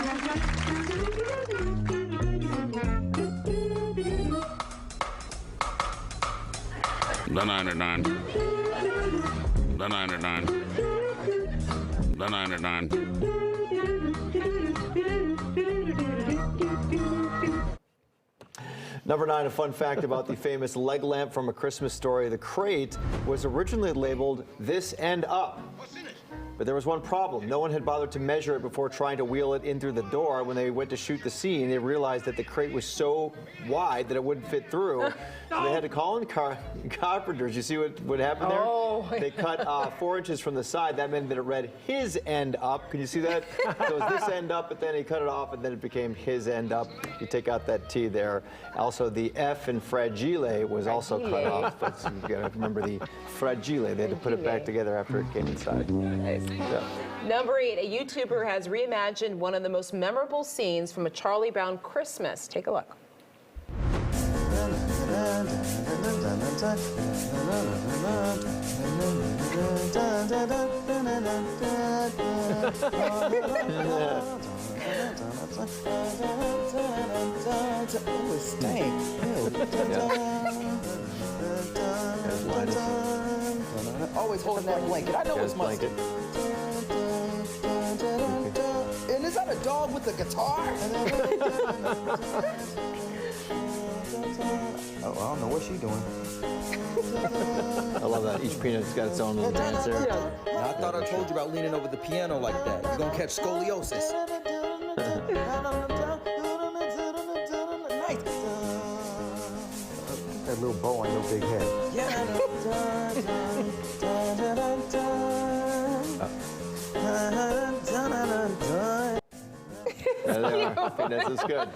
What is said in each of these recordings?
The 99. The 99. The 99. Number 9, a fun fact about the famous leg lamp from A Christmas Story. The crate was originally labeled "This End Up." But there was one problem. No one had bothered to measure it before trying to wheel it in through the door. When they went to shoot the scene, they realized that the crate was so wide that it wouldn't fit through. So they had to call in carpenters. You see what happened there? Oh. They cut 4 inches from the side. That meant that it read "his end up." Can you see that? So it was this end up, but then he cut it off, and then it became his end up. You take out that T there. Also, the F in fragile was also cut off. But you got to remember the fragile. They had to put it back together after it came inside. Nice. Yeah. Number 8, a YouTuber has reimagined one of the most memorable scenes from a Charlie Brown Christmas. Take a look. Oh, it stank. Always holding that blanket. I know it's mustard. And is that a dog with a guitar? Oh, I don't know what she's doing. I love that. Each peanut's got its own little dance there. Now, I thought I told you about leaning over the piano like that. You're gonna catch scoliosis. That little bow on your big head. Peanuts is good.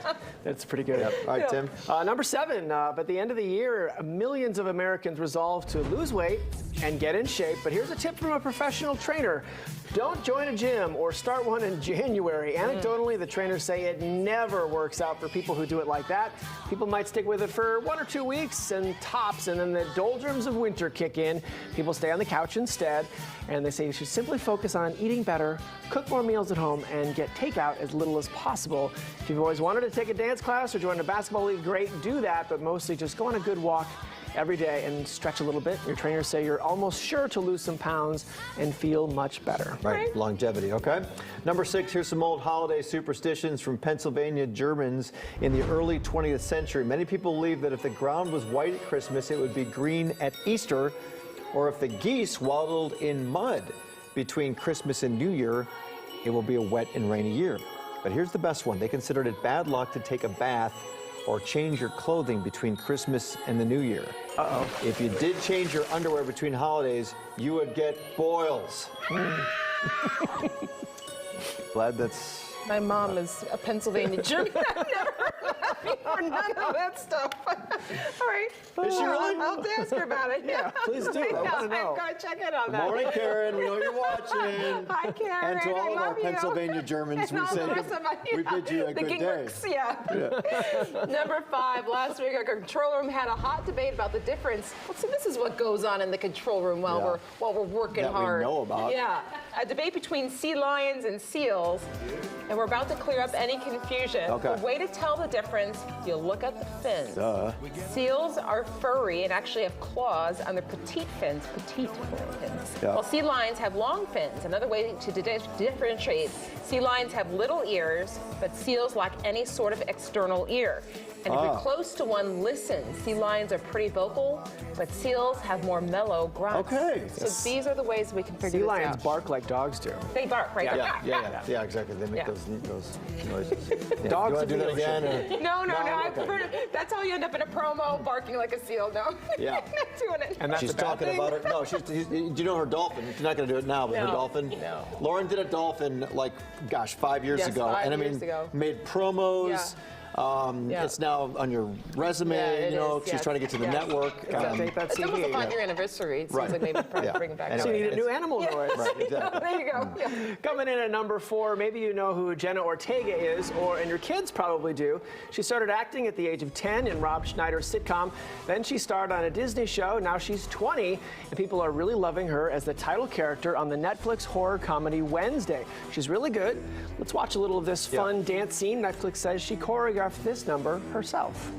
That's pretty good. Yep. All right, Tim. Number 7, at the end of the year, millions of Americans resolve to lose weight and get in shape. But here's a tip from a professional trainer. Don't join a gym or start one in January. Anecdotally, the trainers say it never works out for people who do it like that. People might stick with it for 1 or 2 weeks and tops, and then the doldrums of winter kick in. People stay on the couch instead, and they say you should simply focus on eating better, cook more meals at home, and get takeout as little as possible. If you've always wanted to take a dance class or join a basketball league, great, do that, but mostly just go on a good walk every day and stretch a little bit. Your trainers say you're almost sure to lose some pounds and feel much better. Right, longevity, okay? Number 6, here's some old holiday superstitions from Pennsylvania Germans in the early 20th century. Many people believe that if the ground was white at Christmas, it would be green at Easter, or if the geese waddled in mud between Christmas and New Year, it will be a wet and rainy year. But here's the best one. They considered it bad luck to take a bath or change your clothing between Christmas and the New Year. Uh-oh. If you did change your underwear between holidays, you would get boils. Glad that's... My mom is a Pennsylvania German. I've never heard that before. None of that stuff. All right. Is she really? I'll ask her about it. Yeah, please do. I want to know. I've got to check in on that. Good morning, Karen. We know you're watching. Hi, Karen. And to all I of our love you. Pennsylvania Germans, we And all say the rest of my- we bid you a the good day. Gingricks, yeah. Number 5, last week our control room had a hot debate about the difference. Well, see, this is what goes on in the control room while we're working That we hard. know about. Yeah, a debate between sea lions and seals, and we're about to clear up any confusion. Okay. The way to tell the difference, you look at the fins. Duh. Seals are furry and actually have claws on their petite fins, Yeah. while sea lions have long fins. Another way to differentiate, sea lions have little ears, but seals lack any sort of external ear. And if you're close to one, listen. Sea lions are pretty vocal, but seals have more mellow grunts. Okay. So these are the ways we can figure Sea this lions out. bark like dogs do. They bark, right? Yeah, exactly. They make Yeah. those noises. Yeah. Dogs You want of to do the that again? Or? No, No, I've okay. heard it. That's how you end up in a promo, barking like a seal. No, Yeah. not doing it. And that's She's a bad talking thing. about her. No, do you know her dolphin? She's not going to do it now, but her No, dolphin. no. Lauren did a dolphin like, gosh, 5 years Yes, ago, 5 and I years mean, ago. made promos. It's now on your resume. Yeah, it you know, is, she's trying to get to the network. Update that It's almost a CV. 5-year anniversary. It seems like maybe bring it back. So you need a new animal noise. Right, exactly. There you go. Yeah. Coming in at number 4, maybe you know who Jenna Ortega is, and your kids probably do. She started acting at the age of 10 in Rob Schneider's sitcom. Then she starred on a Disney show. Now she's 20, and people are really loving her as the title character on the Netflix horror comedy Wednesday. She's really good. Let's watch a little of this fun dance scene. Netflix says she choreographed this number herself.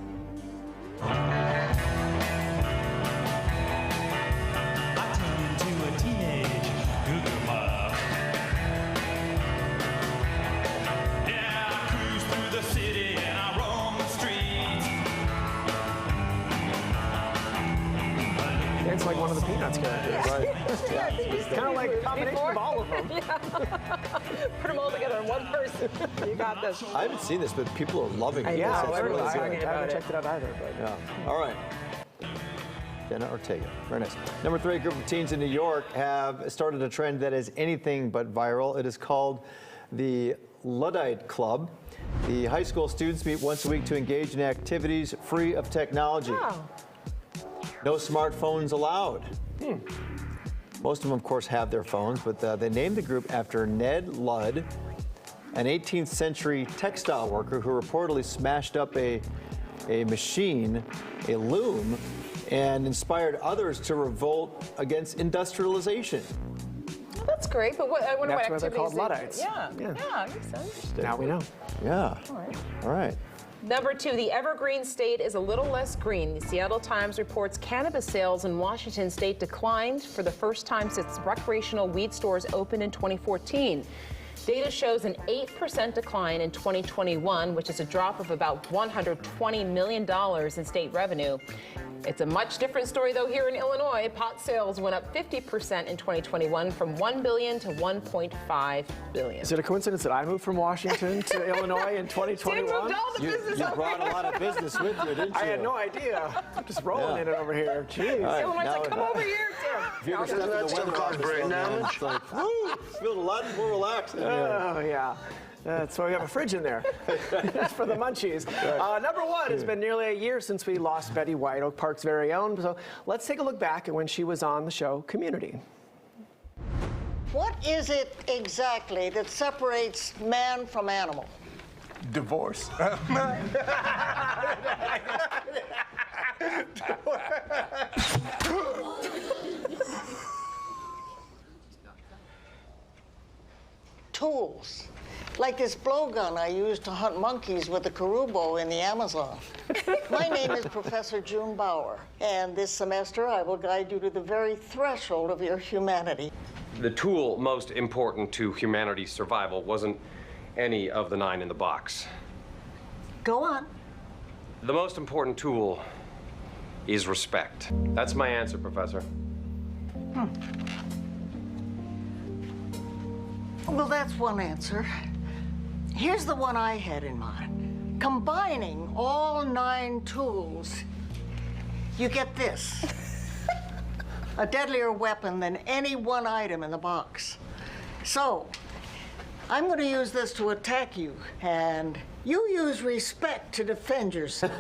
It's like one of the Peanuts characters. Right. Kind of like a combination of all of them. Put them all together in one person. You got this. I haven't seen this, but people are loving it. Yeah, It's everyone's really talking good. about it. I haven't checked it out either. But. Yeah. All right. Jenna Ortega. Very nice. Number 3, a group of teens in New York have started a trend that is anything but viral. It is called the Luddite Club. The high school students meet once a week to engage in activities free of technology. Wow. No smartphones allowed. Most of them, of course, have their phones, but they named the group after Ned Ludd, an 18th century textile worker who reportedly smashed up a machine, a loom, and inspired others to revolt against industrialization. Well, that's great, but I wonder That's what why they're called activities Luddites. Yeah, makes sense. Now we know. Yeah. All right. Number 2, the evergreen state is a little less green. The Seattle Times reports cannabis sales in Washington state declined for the first time since recreational weed stores opened in 2014. Data shows an 8% decline in 2021, which is a drop of about $120 million in state revenue. It's a much different story, though, here in Illinois. Pot sales went up 50% in 2021 from $1 billion to $1.5 billion. Is it a coincidence that I moved from Washington to Illinois in 2021? Moved all the You business over brought a here. lot of business with you, didn't you? I had no idea. I'm just rolling in it over here. Jeez. All right, Illinois now- said, come over here, Tim. If you ever step in the weather office, man, it's like, woo, it's feeling a lot more relaxed in here. Oh, yeah. That's why we have a fridge in there. That's for the munchies. Number 1, it's been nearly a year since we lost Betty White, Oak Park's very own. So let's take a look back at when she was on the show Community. What is it exactly that separates man from animal? Divorce. Tools. Like this blowgun I used to hunt monkeys with the Karubo in the Amazon. My name is Professor June Bauer, and this semester I will guide you to the very threshold of your humanity. The tool most important to humanity's survival wasn't any of the 9 in the box. Go on. The most important tool is respect. That's my answer, Professor. Well, that's one answer. Here's the one I had in mind. Combining all 9 tools, you get this. A deadlier weapon than any one item in the box. So, I'm going to use this to attack you, and you use respect to defend yourself.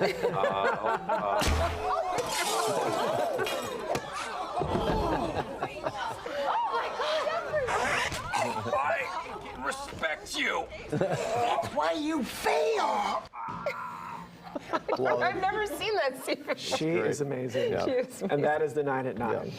I respect you. That's why you fail. I've never seen that scene before. She is amazing. She is And that is the 9 at 9.